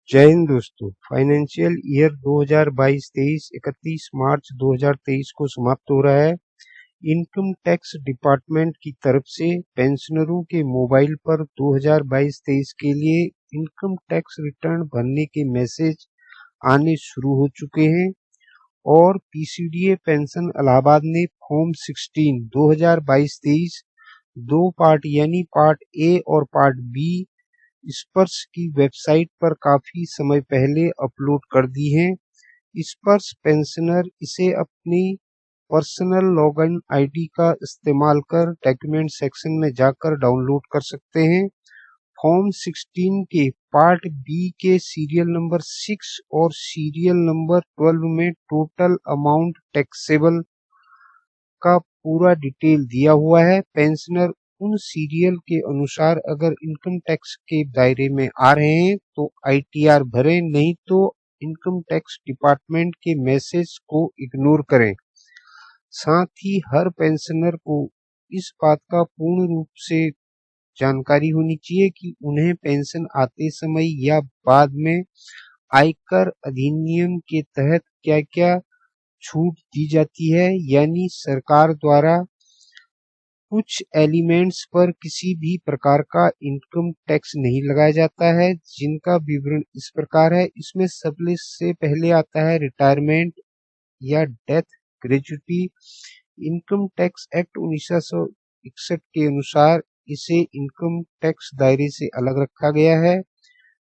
जय हिंद दोस्तों। Financial year 2022-23 31 मार्च 2023 को समाप्त हो रहा है। इनकम टैक्स डिपार्टमेंट की तरफ से पेंशनरों के मोबाइल पर 2022-23 के लिए इनकम टैक्स रिटर्न भरने के मैसेज आने शुरू हो चुके हैं और पीसीडीए पेंशन इलाहाबाद ने फॉर्म 16 2022-23 दो पार्ट यानी पार्ट ए और पार्ट बी स्पर्श की वेबसाइट पर काफी समय पहले अपलोड कर दी है। स्पर्श पेंशनर इसे अपनी पर्सनल लॉगिन आईडी का इस्तेमाल कर डॉक्यूमेंट सेक्शन में जाकर डाउनलोड कर सकते हैं। फॉर्म 16 के पार्ट बी के सीरियल नंबर 6 और सीरियल नंबर 12 में टोटल अमाउंट टैक्सेबल का पूरा डिटेल दिया हुआ है। पेंशनर उन सीरियल के अनुसार अगर इनकम टैक्स के दायरे में आ रहे हैं तो आईटीआर भरें, नहीं तो इनकम टैक्स डिपार्टमेंट के मैसेज को इग्नोर करें। साथ ही हर पेंशनर को इस बात का पूर्ण रूप से जानकारी होनी चाहिए कि उन्हें पेंशन आते समय या बाद में आयकर अधिनियम के तहत क्या क्या छूट दी जाती है, यानी सरकार द्वारा कुछ एलिमेंट्स पर किसी भी प्रकार का इनकम टैक्स नहीं लगाया जाता है, जिनका विवरण इस प्रकार है। इसमें सबसे पहले आता है रिटायरमेंट या death gratuity. Income tax act 1961 के अनुसार इसे इनकम टैक्स दायरे से अलग रखा गया है।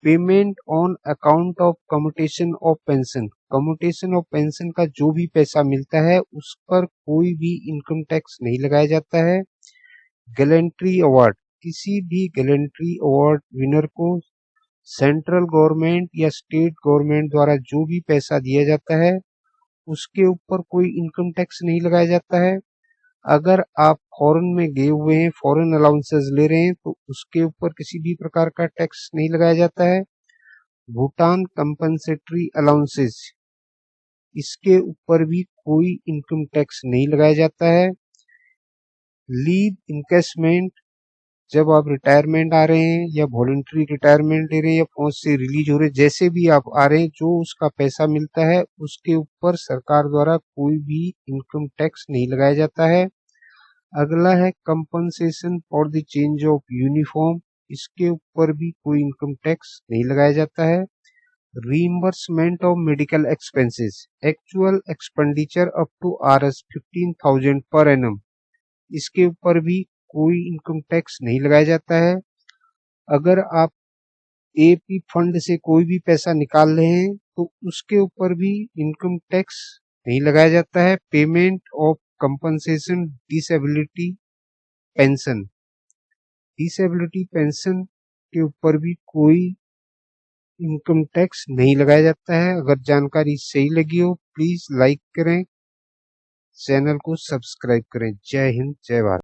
Payment on account of commutation of pension, commutation of pension का जो भी पैसा मिलता है उस पर कोई भी इनकम टैक्स नहीं लगाया जाता है। गैलेंट्री अवार्ड, किसी भी गैलेंट्री अवार्ड विनर को सेंट्रल गवर्नमेंट या स्टेट गवर्नमेंट द्वारा जो भी पैसा दिया जाता है उसके ऊपर कोई इनकम टैक्स नहीं लगाया जाता है। अगर आप फॉरेन में गए हुए हैं, फॉरेन अलाउंसेस ले रहे हैं, तो उसके ऊपर किसी भी प्रकार का टैक्स नहीं लगाया जाता है। भूटान कंपनसेटरी अलाउंसेस, इसके ऊपर भी कोई इनकम टैक्स नहीं लगाया जाता है। लीव इनकेसमेंट, जब आप रिटायरमेंट आ रहे हैं या वॉलंटरी रिटायरमेंट ले रहे हैं या फौज से रिलीज हो रहे हैं, जैसे भी आप आ रहे हैं, जो उसका पैसा मिलता है उसके ऊपर सरकार द्वारा कोई भी इनकम टैक्स नहीं लगाया जाता है। अगला है compensation for the change of uniform, इसके ऊपर भी कोई इनकम टैक्स नहीं लगाया जाता है। Reimbursement of medical expenses, actual expenditure up to Rs 15,000 per annum, इसके ऊपर भी कोई इनकम टैक्स नहीं लगाया जाता है। अगर आप एपी फंड से कोई भी पैसा निकाल रहे हैं तो उसके ऊपर भी इनकम टैक्स नहीं लगाया जाता है। Payment of compensation disability pension, disability pension के ऊपर भी कोई इनकम टैक्स नहीं लगाया जाता है। अगर जानकारी सही लगी हो प्लीज लाइक करें, चैनल को सब्सक्राइब करें। जय हिंद, जय भारत।